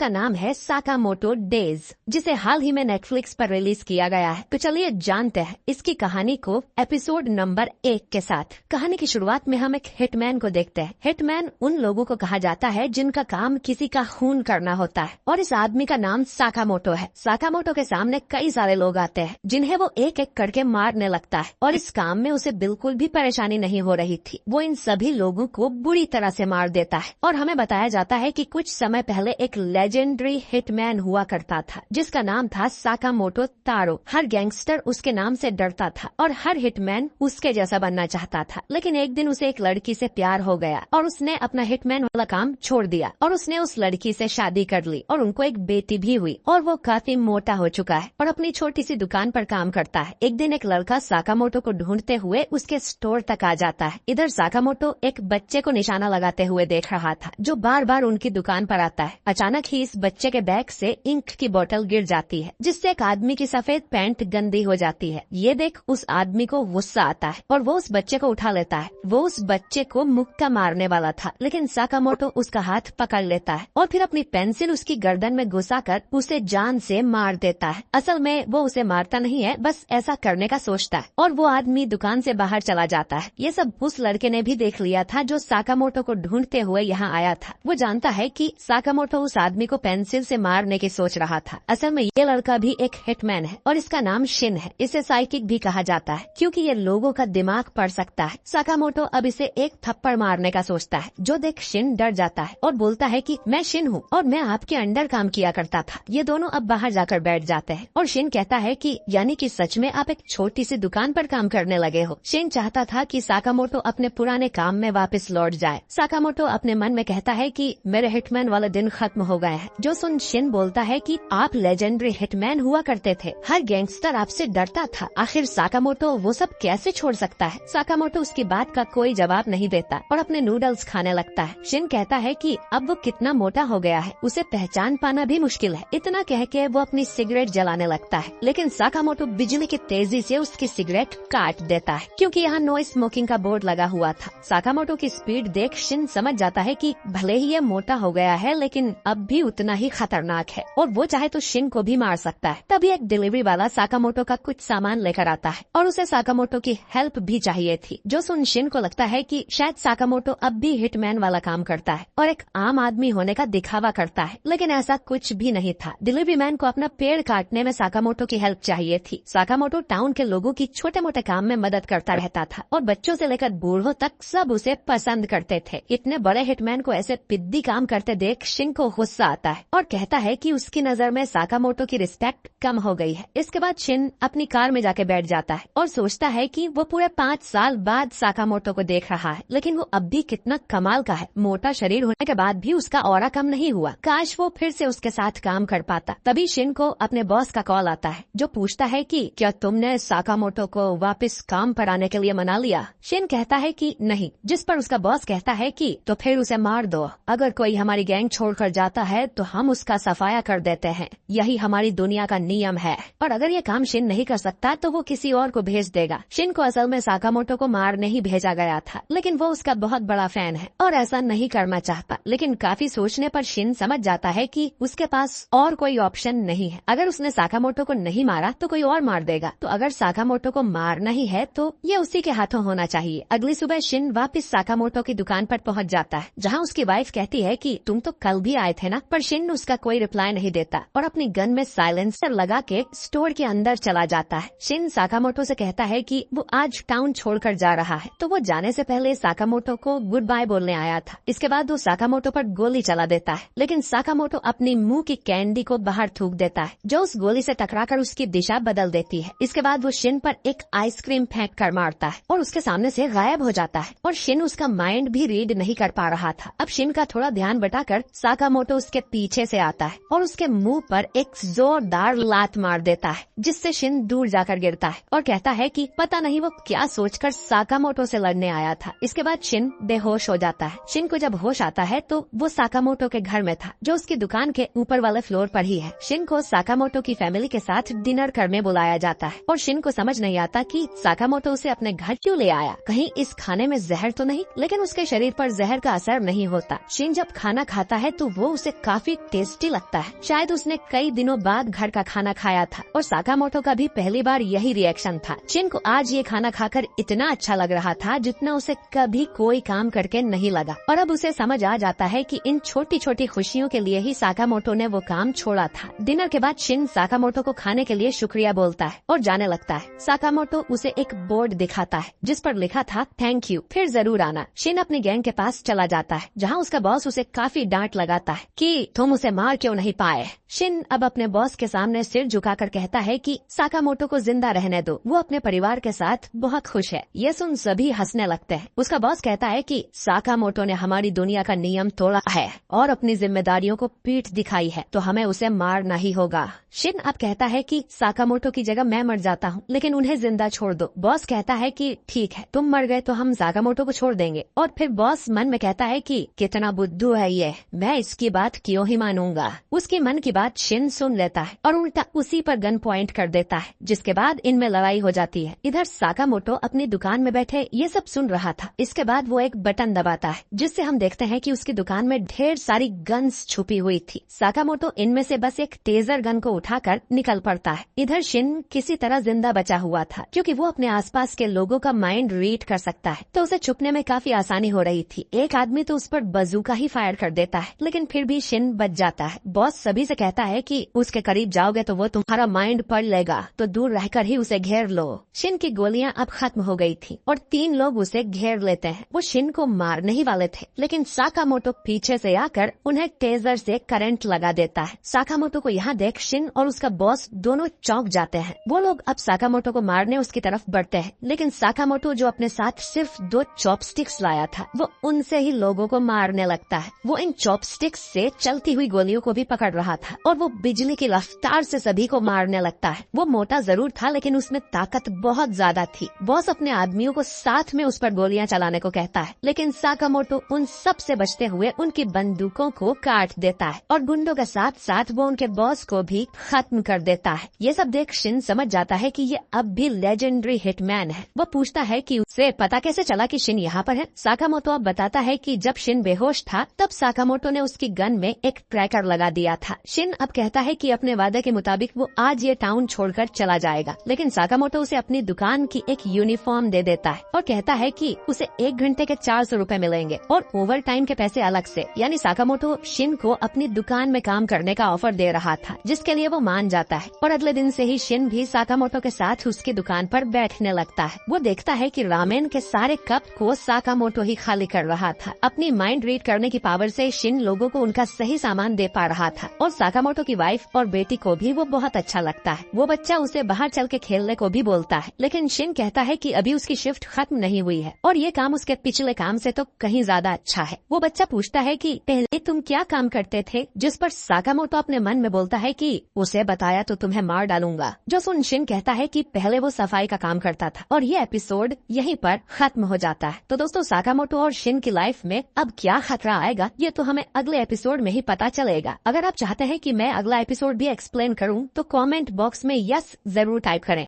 का नाम है साकामोटो डेज, जिसे हाल ही में नेटफ्लिक्स पर रिलीज किया गया है। तो चलिए जानते हैं इसकी कहानी को एपिसोड नंबर 1 के साथ। कहानी की शुरुआत में हम एक हिटमैन को देखते हैं। हिटमैन उन लोगों को कहा जाता है जिनका काम किसी का खून करना होता है, और इस आदमी का नाम साकामोटो है। साकामोटो के सामने कई सारे लोग आते हैं जिन्हें वो एक एक करके मारने लगता है, और इस काम में उसे बिल्कुल भी परेशानी नहीं हो रही थी। वो इन सभी लोगों को बुरी तरह से मार देता है, और हमें बताया जाता है कि कुछ समय पहले एक लेजेंडरी हिटमैन हुआ करता था जिसका नाम था साकामोटो तारो। हर गैंगस्टर उसके नाम से डरता था और हर हिटमैन उसके जैसा बनना चाहता था। लेकिन एक दिन उसे एक लड़की से प्यार हो गया और उसने अपना हिटमैन वाला काम छोड़ दिया और उसने उस लड़की से शादी कर ली और उनको एक बेटी भी हुई। और वो काफी मोटा हो चुका है और अपनी छोटी सी दुकान पर काम करता है। एक दिन एक लड़का साकामोटो को ढूंढते हुए उसके स्टोर तक आ जाता है। इधर साकामोटो एक बच्चे को निशाना लगाते हुए देख रहा था जो बार बार उनकी दुकान पर आता है। अचानक ही इस बच्चे के बैग से इंक की बोतल गिर जाती है, जिससे एक आदमी की सफेद पैंट गंदी हो जाती है। ये देख उस आदमी को गुस्सा आता है और वो उस बच्चे को उठा लेता है। वो उस बच्चे को मुक्का मारने वाला था, लेकिन साकामोटो उसका हाथ पकड़ लेता है और फिर अपनी पेंसिल उसकी गर्दन में घुसाकर उसे जान से मार देता है। असल में वो उसे मारता नहीं है, बस ऐसा करने का सोचता है, और वो आदमी दुकान से बाहर चला जाता है। ये सब उस लड़के ने भी देख लिया था जो साकामोटो को ढूंढते हुए यहाँ आया था। वो जानता है कि साकामोटो उस आदमी को पेंसिल से मारने की सोच रहा था। असल में ये लड़का भी एक हिटमैन है और इसका नाम शिन है। इसे साइकिक भी कहा जाता है क्योंकि ये लोगों का दिमाग पढ़ सकता है। साकामोटो अब इसे एक थप्पड़ मारने का सोचता है, जो देख शिन डर जाता है और बोलता है कि मैं शिन हूँ और मैं आपके अंडर काम किया करता था। ये दोनों अब बाहर जाकर बैठ जाते हैं और शिन कहता है कि यानी कि सच में आप एक छोटी सी दुकान पर काम करने लगे हो। शिन चाहता था कि साकामोटो अपने पुराने काम में वापस लौट जाए। साकामोटो अपने मन में कहता है कि मेरे हिटमैन वाला दिन खत्म हो गए हैं। जो सुन शिन बोलता है कि आप लेजेंडरी हिटमैन हुआ करते थे, हर गैंगस्टर आपसे डरता था, आखिर साकामोटो वो सब कैसे छोड़ सकता है। साकामोटो उसकी बात का कोई जवाब नहीं देता और अपने नूडल्स खाने लगता है। शिन कहता है कि अब वो कितना मोटा हो गया है, उसे पहचान पाना भी मुश्किल है। इतना कह के वो अपनी सिगरेट जलाने लगता है, लेकिन साकामोटो बिजली की तेजी से उसकी सिगरेट काट देता है क्योंकि यहाँ नो स्मोकिंग का बोर्ड लगा हुआ था। साकामोटो की स्पीड देख शिन समझ जाता है कि भले ही ये मोटा हो गया है लेकिन अब भी उतना ही खतरनाक है और वो चाहे तो शिन को भी मार सकता है। तभी एक डिलीवरी वाला साकामोटो का कुछ सामान लेकर आता है और उसे साकामोटो की हेल्प भी चाहिए थी। जो सुन शिन को लगता है कि शायद साकामोटो अब भी हिटमैन वाला काम करता है और एक आम आदमी होने का दिखावा करता है, लेकिन ऐसा कुछ भी नहीं था। डिलीवरी मैन को अपना पेड़ काटने में साकामोटो की हेल्प चाहिए थी। साकामोटो टाउन के लोगों की छोटे मोटे काम में मदद करता रहता था और बच्चों से लेकर बूढ़ों तक सब उसे पसंद करते थे। इतने बड़े हिटमैन को ऐसे पिद्दी काम करते देख शिन को गुस्सा आता है और कहता है कि उसकी नजर में साकामोटो की रिस्पेक्ट कम हो गई है। इसके बाद शिन अपनी कार में जाके बैठ जाता है और सोचता है कि वो पूरे 5 साल बाद साकामोटो को देख रहा है, लेकिन वो अब भी कितना कमाल का है। मोटा शरीर होने के बाद भी उसका ऑरा कम नहीं हुआ। काश वो फिर से उसके साथ काम कर पाता। तभी शिन को अपने बॉस का कॉल आता है जो पूछता है कि क्या तुमने साकामोटो को वापस काम पर आने के लिए मना लिया। शिन कहता है कि नहीं, जिस पर उसका बॉस कहता है कि तो फिर उसे मार दो। अगर कोई हमारी गैंग छोड़कर जाता है तो हम उसका सफाया कर देते हैं, यही हमारी दुनिया का नियम है। और अगर ये काम शिन नहीं कर सकता तो वो किसी और को भेज देगा। शिन को असल में साकामोटो को मारने ही भेजा गया था, लेकिन वो उसका बहुत बड़ा फैन है और ऐसा नहीं करना चाहता। लेकिन काफी सोचने पर शिन समझ जाता है कि उसके पास और कोई ऑप्शन नहीं है। अगर उसने साकामोटो को नहीं मारा तो कोई और मार देगा, तो अगर साकामोटो को मारना ही है तो ये उसी के हाथों होना चाहिए। अगली सुबह शिन वापस साकामोटो की दुकान पर पहुंच जाता है, जहां उसकी वाइफ कहती है कि तुम तो कल भी आए थे ना, पर शिन उसका कोई रिप्लाई नहीं देता और अपनी गन में साइलेंसर लगा के स्टोर के अंदर चला जाता है। शिन साकामोटो से कहता है कि वो आज टाउन छोड़कर जा रहा है, तो वो जाने से पहले साकामोटो को गुड बाय बोलने आया था। इसके बाद वो साकामोटो पर गोली चला देता है, लेकिन साकामोटो अपनी मुंह की कैंडी को बाहर थूक देता है, जो उस गोली से टकराकर उसकी दिशा बदल देती है। इसके बाद वो शिन पर एक आइसक्रीम फेंक कर मारता है और उसके सामने से गायब हो जाता है और शिन उसका माइंड भी रीड नहीं कर पा रहा था। अब शिन का थोड़ा ध्यान बटाकर साकामोटो उसके पीछे से आता है और उसके मुंह पर एक जोरदार लात मार देता है, जिससे शिन दूर जाकर गिरता है और कहता है कि पता नहीं वो क्या सोचकर साकामोटो से लड़ने आया था। इसके बाद शिन बेहोश हो जाता है। शिन को जब होश आता है तो वो साकामोटो के घर में था, जो उसकी दुकान के ऊपर वाले फ्लोर पर ही है। शिन को साकामोटो की फैमिली के साथ डिनर करने बुलाया जाता है और शिन को समझ नहीं आता कि साकामोटो उसे अपने घर क्यों ले आया। कहीं इस खाने में जहर तो नहीं, लेकिन उसके शरीर पर जहर का असर नहीं होता। शिन जब खाना खाता है तो वो उसे काफी टेस्टी लगता है। शायद उसने कई दिनों बाद घर का खाना खाया था और साकामोटो का भी पहली बार यही रिएक्शन था। शिन को आज ये खाना खाकर इतना अच्छा लग रहा था जितना उसे कभी कोई काम करके नहीं लगा, और अब उसे समझ आ जाता है कि इन छोटी छोटी खुशियों के लिए ही साकामोटो ने वो काम छोड़ा था। डिनर के बाद शिन साकामोटो को खाने के लिए शुक्रिया बोलता है और जाने लगता है। साकामोटो उसे एक बोर्ड दिखाता है जिस पर लिखा था थैंक यू, फिर जरूर आना। शिन अपने गैंग के पास चला जाता है जहाँ उसका बॉस उसे काफी डांट लगाता है कि तुम उसे मार क्यों नहीं पाए। शिन अब अपने बॉस के सामने सिर झुकाकर कहता है कि साकामोटो को जिंदा रहने दो, वो अपने परिवार के साथ बहुत खुश है। ये सुन सभी हंसने लगते हैं। उसका बॉस कहता है कि साकामोटो ने हमारी दुनिया का नियम तोड़ा है और अपनी जिम्मेदारियों को पीठ दिखाई है, तो हमें उसे मारना ही होगा। शिन अब कहता है कि साकामोटो की जगह मैं मर जाता हूँ, लेकिन उन्हें जिंदा छोड़ दो। बॉस कहता है कि ठीक है, तुम मर गए तो हम साकामोटो को छोड़ देंगे। और फिर बॉस मन में कहता है कि कितना बुद्धू है ये, मैं इसकी बात क्यों ही मानूंगा। उसके मन की बात शिन सुन लेता है और उल्टा उसी पर गन पॉइंट कर देता है, जिसके बाद इनमें लड़ाई हो जाती है। इधर साकामोटो अपनी दुकान में बैठे ये सब सुन रहा था। इसके बाद वो एक बटन दबाता है जिससे हम देखते हैं कि उसकी दुकान में ढेर सारी गन्स छुपी हुई थी। साकामोटो इनमें से बस एक टेजर गन को उठाकर निकल पड़ता है। इधर शिन किसी तरह जिंदा बचा हुआ था क्योंकि वो अपने आसपास के लोगों का माइंड रीड कर सकता है, तो उसे छुपने में काफी आसानी हो रही थी। एक आदमी तो उस पर बजूका ही फायर कर देता है, लेकिन फिर भी शिन बच जाता है। बॉस सभी से कहता है कि उसके करीब जाओगे तो वो तुम्हारा माइंड पढ़ लेगा, तो दूर रहकर ही उसे घेर लो। शिन की गोलियां अब खत्म हो गई थी और 3 लोग उसे घेर लेते हैं। वो शिन को मारने ही वाले थे, लेकिन साकामोटो पीछे से आकर उन्हें टेजर से करंट लगा देता है। साकामोटो को यहाँ देख शिन और उसका बॉस दोनों चौंक जाते हैं। वो लोग अब साकामोटो को मारने उसकी तरफ बढ़ते हैं, लेकिन साकामोटो जो अपने साथ सिर्फ 2 चॉपस्टिक्स लाया था, वो उनसे ही लोगों को मारने लगता है। वो इन चॉपस्टिक्स से चलती हुई गोलियों को भी पकड़ रहा था और वो बिजली की रफ्तार से सभी को मारने लगता है। वो मोटा जरूर था, लेकिन उसमें ताकत बहुत ज्यादा थी। बॉस अपने आदमियों को साथ में उस पर गोलियां चलाने को कहता है, लेकिन साकामोटो उन सब से बचते हुए उनकी बंदूकों को काट देता है और गुंडों के साथ साथ वो उनके बॉस को भी खत्म कर देता है। ये सब देख शिन समझ जाता है कि ये अब भी लेजेंडरी हिटमैन है। वो पूछता है कि उसे पता कैसे चला कि शिन यहाँ पर है। साकामोटो अब बताता है कि जब शिन बेहोश था तब साकामोटो ने उसकी गन में एक ट्रैकर लगा दिया था। शिन अब कहता है कि अपने वादे के मुताबिक वो आज ये टाउन छोड़कर चला जाएगा, लेकिन साकामोटो उसे अपनी दुकान की एक यूनिफॉर्म दे देता है और कहता है कि उसे 1 घंटे के 400 रुपए मिलेंगे और ओवर टाइम के पैसे अलग से। यानी साकामोटो शिन को अपनी दुकान में काम करने का ऑफर दे रहा था, जिसके लिए वो मान जाता है। और अगले दिन से ही शिन भी साकामोटो के साथ उसकी दुकान पर बैठने लगता है। वो देखता है कि रामेन के सारे कप को साकामोटो ही खाली कर रहा था। अपनी माइंड रीड करने की पावर से शिन लोगों को उनका सही सामान दे पा रहा था और साकामोटो की वाइफ और बेटी को भी वो बहुत अच्छा लगता है। वो बच्चा उसे बाहर चल के खेलने को भी बोलता है, लेकिन शिन कहता है कि अभी उसकी शिफ्ट खत्म नहीं हुई है और ये काम उसके पिछले काम से तो कहीं ज्यादा अच्छा है। वो बच्चा पूछता है कि पहले तुम क्या काम करते थे, जिस पर साकामोटो अपने मन में बोलता है कि उसे बताया तो तुम्हें मार डालूंगा। जो सुन शिन कहता है कि पहले वो सफाई का काम करता था और ये एपिसोड यहीं पर खत्म हो जाता है। तो दोस्तों, साकामोटो और शिन की लाइफ में अब क्या खतरा आएगा ये तो हमें अगले एपिसोड में ही पता चलेगा। अगर आप चाहते हैं कि मैं अगला एपिसोड भी एक्सप्लेन करूं तो कमेंट बॉक्स में यस जरूर टाइप करें।